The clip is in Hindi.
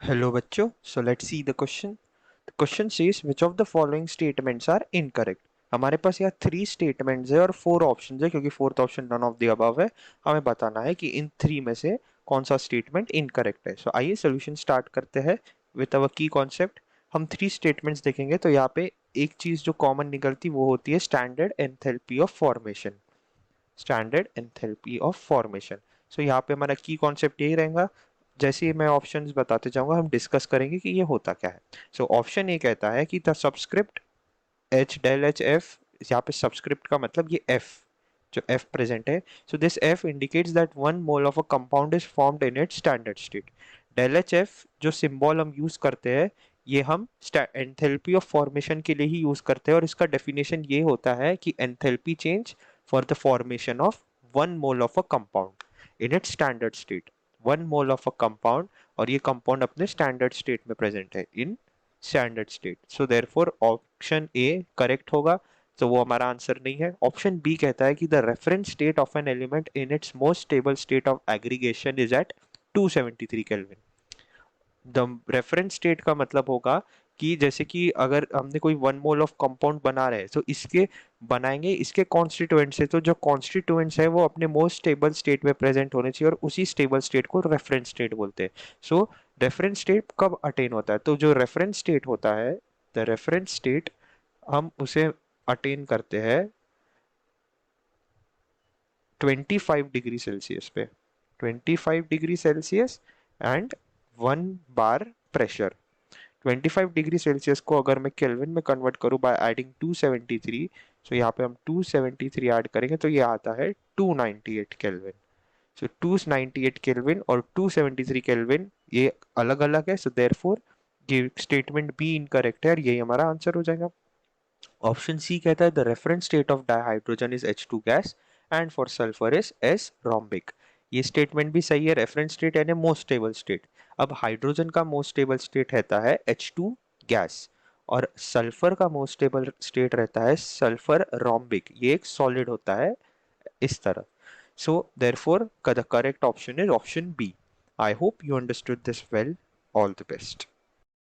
Hello बच्चों, so let's see the question. The question says which of the following statements are incorrect. हमारे पास यहाँ 3 स्टेटमेंट्स है और 4 ऑप्शंस है क्योंकि fourth option none of the above है. हमें बताना है कि इन 3 में से कौन सा स्टेटमेंट इनकरेक्ट है. सो आइए सोल्यूशन स्टार्ट करते हैं विद अवर की कॉन्सेप्ट. हम 3 स्टेटमेंट्स देखेंगे तो यहाँ पे एक चीज जो कॉमन निकलती वो होती है standard enthalpy of formation. Standard enthalpy of formation. So यहाँ पे हमारा की कॉन्सेप्ट यही रहेगा. जैसे ही मैं ऑप्शंस बताते जाऊंगा हम डिस्कस करेंगे कि ये होता क्या है. सो ऑप्शन ए कहता है कि the subscript H del H F. यहाँ पे सबस्क्रिप्ट का मतलब ये एफ, जो एफ प्रेजेंट है. So this F indicates that one mole of a compound is formed in its standard state. Del H F जो सिंबल हम यूज करते हैं ये हम एंथैल्पी ऑफ फॉर्मेशन के लिए ही यूज करते हैं और इसका डेफिनेशन ये होता है कि enthalpy change for the formation of one mole of a compound in its standard state. One mole of a compound और ये कंपाउंड अपने स्टैंडर्ड स्टेट में प्रेजेंट है in standard state. So therefore option A correct होगा. तो वो हमारा आंसर नहीं है. ऑप्शन बी कहता है कि the reference state of an element in its most stable state of aggregation is at 273 kelvin. The reference state का मतलब होगा कि जैसे कि अगर हमने कोई वन मोल ऑफ कंपाउंड बना रहे हैं तो इसके बनाएंगे इसके कॉन्स्टिट्यूएंट्स है, तो जो कॉन्स्टिट्यूएंट्स है वो अपने मोस्ट स्टेबल स्टेट में प्रेजेंट होने चाहिए और उसी स्टेबल स्टेट को रेफरेंस स्टेट बोलते हैं. सो रेफरेंस स्टेट कब अटेन होता है, तो जो रेफरेंस स्टेट होता है द रेफरेंस स्टेट हम उसे अटेन करते हैं 25 डिग्री सेल्सियस पे. 25 degree Celsius and 1 bar pressure. 25 degree Celsius को अगर मैं केल्विन में कन्वर्ट करूं बाय एडिंग 273, सो यहाँ पे हम 273 ऐड करेंगे तो ये आता है 298 केल्विन. सो 298 केल्विन और 273 केल्विन ये अलग अलग है. सो देयरफॉर ये स्टेटमेंट बी इनकरेक्ट है और यही हमारा आंसर हो जाएगा. ऑप्शन सी कहता है the reference state of dihydrogen is H2 gas and for sulphur is S rhombic. ये स्टेटमेंट भी सही है. रेफरेंस स्टेट यानी मोस्ट स्टेबल स्टेट. अब हाइड्रोजन का मोस्ट स्टेबल स्टेट रहता है H2 गैस और सल्फर का मोस्ट स्टेबल स्टेट रहता है सल्फर रोम्बिक. ये एक सॉलिड होता है इस तरह. So therefore the correct option is option B. I hope you understood this well. All the best.